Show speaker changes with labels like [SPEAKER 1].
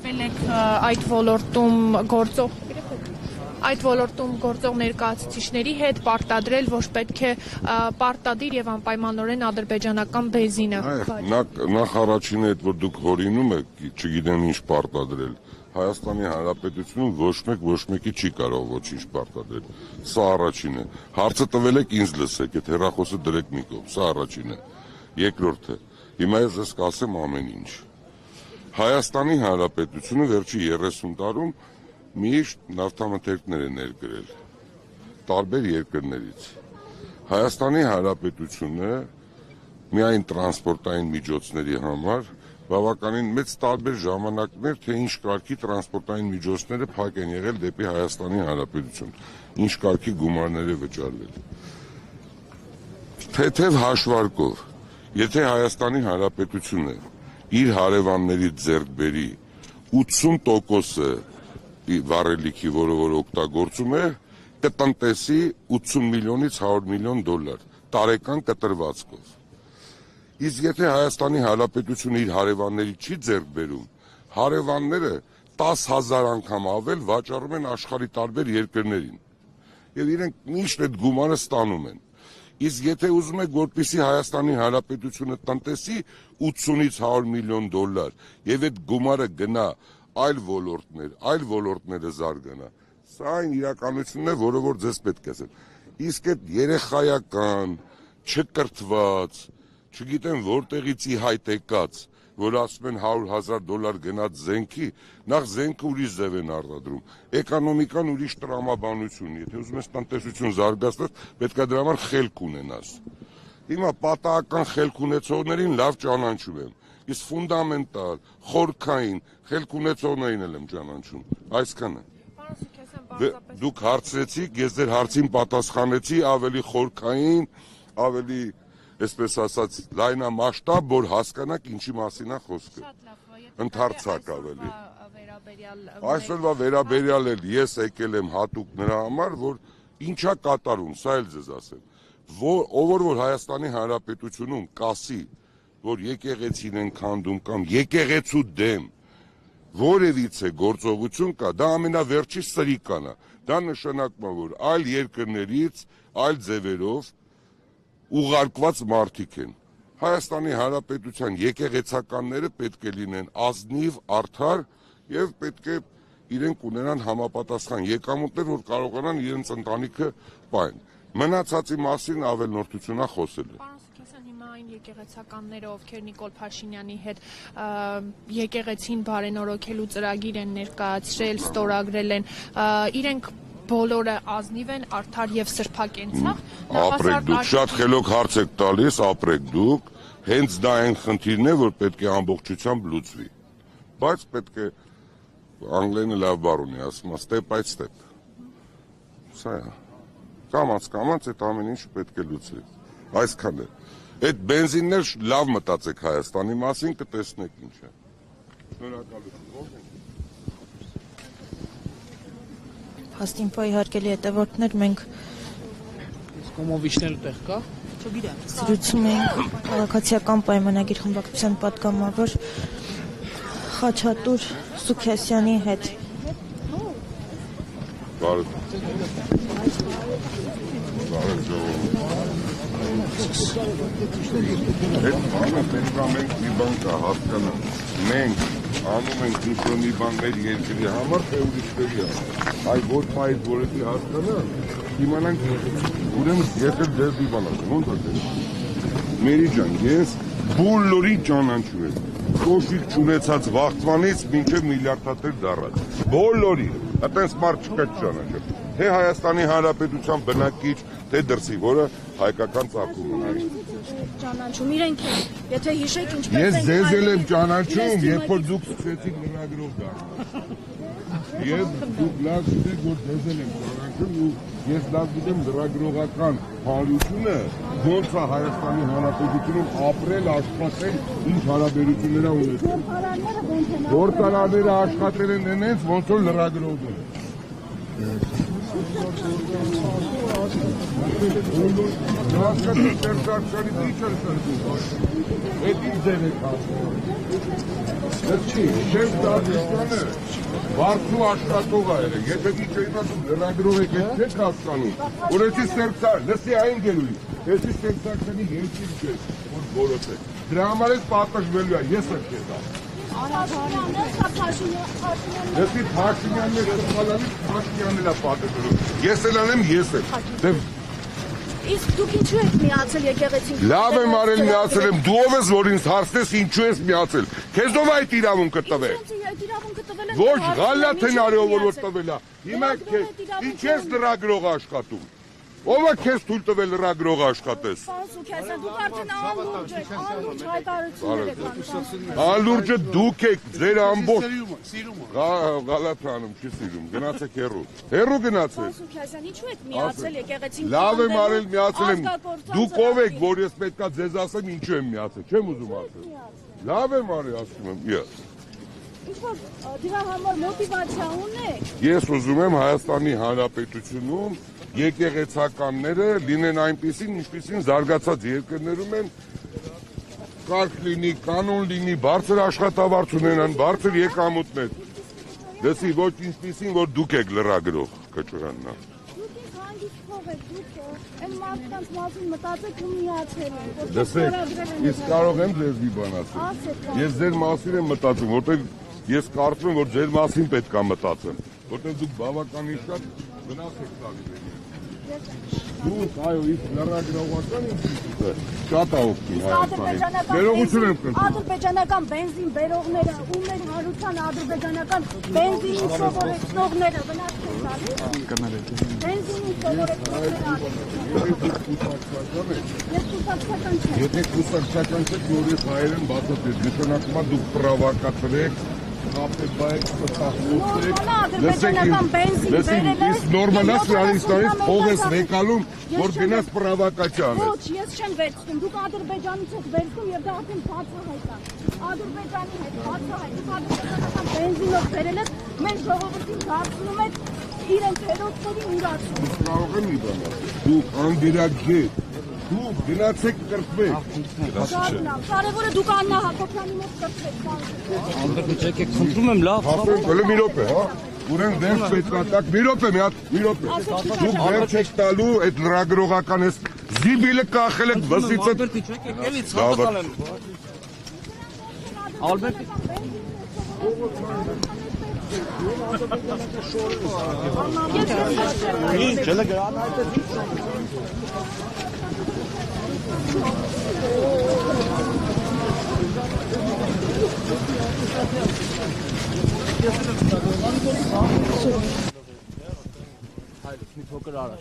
[SPEAKER 1] Հանդիպել եք այդ ոլորտում գործող ներկայացուցիչների հետ պարտադրել, որ պետք է պարտադիր եւ անպայմանորեն ադրբեջանական բենզինը։
[SPEAKER 2] Նախ առաջինը այդ որ դուք հորինում եք, չգիտեմ ինչ պարտադրել։ Հայաստանի Հանրապետությունում ոչ մեկի չի կարող ոչինչ պարտադրել։ Սա առաջինը։ Հարցը տվել եք ինձ լսեք, այդ հեռախոսը դրեք մի կողմ, սա առաջինը։ Երկրորդը, հիմա ես ձեզ կասեմ ամեն ինչ։ Հայաստանի Հանրապետությունը վերջի 30 տարում միշտ նավթամթերքներ է ներկրել տարբեր երկրներից։ Հայաստանի Հանրապետությունը միայն տրանսպորտային միջոցների համար բավականին մեծ տարբեր ժամանակներ, թե ինչ կարգի տրանսպորտային միջոցները փակ են եղել դեպի Հայաստանի Հանրապետություն, ինչ կարգի գումարներ է վճարվել։ Թեթև հաշվարկով, եթե Հայաստանի Հանրապետությունը իր հարևաններից ձեռք բերի 80%-ը վառելիքի, որը որ օգտագործում է, կտնտեսի 80 միլիոնից 100 միլիոն դոլար տարեկան կտրվածքով։ Իսկ եթե Հայաստանի Հանրապետությունը իր հարևանների չի ձեռք բերում, հարևանները 10,000 անգամ ավել վաճառում են աշխարհի տարբեր երկրներին։ Եվ իրենք միշտ այդ գումարը ստանում են։ Իսկ եթե ուզում եք, որպեսզի Հայաստանի Հանրապետությունը տնտեսի 80-ից 100 միլիոն դոլար եւ այդ գումարը գնա այլ ոլորտները զարգանա, սա այն իրականությունն է, որը որ ձեզ պետք է ասել։ Իսկ այդ երեխայական, չկրթված, չգիտեմ որտեղից ի հայտ եկած, որ ասում են $100,000 գնաց զենքի, նախ զենքը ուրիշ ձև են արտադրում, էկոնոմիկան ուրիշ տրամաբանություն, եթե ուզում ես տնտեսություն զարգացնել, պետք է դրա համար խելք ունենաս։ Հիմա պատահական խելք ունեցողներին լավ ճանաչում եմ, իսկ ֆունդամենտալ, խորքային խելք ունեցողներին էլ եմ ճանաչում, այսքանը։ Դուք հարցրեցիք, ես ձեր հարցին պատասխանեցի ավելի խորքային, ավելի այսպես ասած լայնամասշտաբ, որ հասկանաք ինչի մասին է խոսքը։ Ընդհանրացակ ավելի։ Այսօրվա վերաբերյալ էլ ես եկել եմ հատուկ նրա համար, որ ինչա կատարում, սա էլ ձեզ ասեմ։ Ով որ Հայաստանի Հանրապետությունում կասի, որ եկեղեցին են քանդում կամ եկեղեցու դեմ որևիցե գործողություն կա, դա ամենավերջի սրիկան է։ Դա նշանակում է, որ այլ երկրներից, այլ ձևերով ուղարկված մարդիկ են։ Հայաստանի Հանրապետության եկեղեցականները պետք է լինեն ազնիվ, արդար եւ պետք է իրենք ունենան համապատասխան եկամուտներ, որ կարողանան իրենց ընտանիքը պահեն։ Մնացածի մասին ավելնորդությունա խոսել է։
[SPEAKER 1] Հիմա այն եկեղեցականները, ովքեր Նիկոլ Փաշինյանի հետ եկեղեցին բարենորոգելու ծրագիր են ներկայացրել, ստորագրել են, իրենք բոլորը ազնիվ են, արդար եւ սրբակենցաղ։
[SPEAKER 2] Ապրեք դուք, շատ խելոք հարց եք տալիս, ապրեք դուք, հենց դա այն խնդիրն է, որ պետք է ամբողջությամբ լուծվի։ Բայց պետք է անգլերենը լավ բառ ունի, ասում է step by step։ Սա է։ Կամաց այդ ամեն ինչ պետք է լուծվի։ Այսքան է։ Այդ բենզիններ լավ մտածեք Հայաստանի մասին, կտեսնեք ինչ է։ Շնորհակալություն։
[SPEAKER 3] Հաստինփոյի հարգելի հետևորդներ, մենք
[SPEAKER 4] կոմովիչներ տեղ կա։
[SPEAKER 3] Չգիտեմ։ Զրուցում ենք քաղաքացիական պայմանագիր խմբակցության պատգամավոր Խաչատուր Սուքիասյանի հետ։
[SPEAKER 2] Բարև Այդ բանը պետք է մենք մի բան կա հասկանանք, մենք անում ենք մի բան մեր երկրի համար, թե ուրիշների համար, այ ոչ այդ որևէ հասկանան, իմանանք ուրեմն ես էլ ձեզ մի բան ասեմ, ոնց ասեմ, Մերի ջան, ես բոլորի ճանաչում եմ, կոշիկ չունեցած վաղտվանից մինչև միլիարդատեր դառած, բոլորի, այտենց մարդ չկա ճանաչում, թե Հայաստանի Հանրապետության բնակիչ, թե դրսի, որը հայկական ծագում ունի։
[SPEAKER 5] Ճանաչում իրենք են, եթե հիշեք ինչպես
[SPEAKER 2] են։ Ես ձեզ էլ եմ ճանաչում, երբ որ դուք սկսեցիք լրագրող դառնալ։ Ես դուք լավ գիտեք, որ ձեզ էլ եմ ճանաչում ու ես լավ գիտեմ լրագրողական հանրությունը ոնց է Հայաստանի Հանրապետությունում ապրել, աշխատել, ինչ հարաբերություններ ունեցել։ Գործարանները աշխատել են այնպես, ոնց որ լրագրողները։ Վարձու աշխատող է, եթե դիչ էինասում լրագրող եք չեք հասկանում, որ էսի սերպսար, լսի այն գելույի, էսի սերպսարքանի ենքին չես, որ բոլոտ է, դրա համար ես պատժվելու է, ես եմ չես Էսի Փաշինյանն է, Փաշինյանն է պատժվելու, ես էլ անեմ, ես եմ,
[SPEAKER 5] Իսկ դուք ինչու եք միացել եկեղեցին։
[SPEAKER 2] Լավ եմ արել միացել եմ, դու ով ես, որ ինձ հարցնես ինչու ես միացել, քեզ ով այդ իրավունքը տվել։ Ոչ, գալաթ են արյով որ տվել է, հիմա ինչ ես լրագրող աշխատում, ով է քեզ թույլ տվել լրագրող աշխատես։
[SPEAKER 5] Դուք արդեն անլուրջ եք, անլուրջ հայտարարություններ եք անում։
[SPEAKER 2] Անլուրջը դուք եք, ձեր ամբողջ Գալաթանում չի սիրում, գնացեք հեռու գնացեք։
[SPEAKER 5] Ինչու եք միացել եկեղեցին։
[SPEAKER 2] Լավ եմ արել միացել եմ, դուք ով եք, որ ես պետքա ձեզ ասեմ ինչու եմ միացել, չեմ ուզում ասել։ Լավ եմ արել ասում եմ,
[SPEAKER 5] Ինչ-որ դրա համար մոտիվացիա ունեք։
[SPEAKER 2] Ես ուզում եմ Հայաստանի Հանրապետությունում եկեղեցականները լինեն այնպիսին, ինչպիսին զարգացած երկրներում են, կարգ լինի, կանոն լինի, բարձր աշխատավարձ ունենան, բարձր եկամուտներ։ Դեսի ոչ ինչպիսին, որ դուք եք լրագրող կճրաննա։
[SPEAKER 5] Դուք եք հանգիստ փող եք, դուք այն մարդկանց մասին մտածեք ու միացել եք։
[SPEAKER 2] Դեսեք, ես կարող եմ ձեզ մի բան ասել։ Ես ձեր մասին եմ մտածում, որտեղ ես կարծում եմ, որ ձեր մասին պետք է մտածեմ, որտեղ դուք բավականին շատ վնաս եք տալիս։ Դուք, այո, իսկ լրագրողական շատ աուկի Հայաստանի։ Ներողություն եմ կրում։
[SPEAKER 5] Ադրբեջանական բենզին բերողները ու մեր հարության ադրբեջանական բենզինի սովորեցնողները վնաս են տալիս։ Բենզինի սովորեցնողները
[SPEAKER 2] Եթե կուսակցական չեք, որ ես հայեր եմ բացատրել, նշանակում է դուք պրովոկատոր եք, նորմալ է Սրանիստանից փող ես վեկալում, որ գնաս պրովոկացիա անես։
[SPEAKER 5] Ոչ, ես չեմ վերցնում, դուք Ադրբեջանից եք վերցնում եւ դա արդեն բացահայտ է։ Ադրբեջանի հետ բացահայտ, դուք ադրբեջանական բենզինով բերել եք, մենք ժողովրդին դարձնում եք իրենց հերոսների ուրացում։
[SPEAKER 2] Կարող եմ մի բան ասել, դուք անդիրակետ, դուք գնացեք կրկվեք։
[SPEAKER 5] Կարևորը դուք Աննա Հակոբյանի մոտ կրկվեք։
[SPEAKER 4] Անդրբեջանք եք խնդրում եմ լավ։
[SPEAKER 2] Հələ մի րոպե, հա։ Ուրեն դերս պետք է տակ, մի րոպե, մի րոպե։ Դուք վերջ եք տալու այդ լրագրողական էս զիբիլը կախել եք վսիցը։
[SPEAKER 4] Ալբերտի չեք եկելի ցավալ եմ։ Ալբերտի Ինչ էլ գրանայտ է։ Հայ, մի փոքր արա։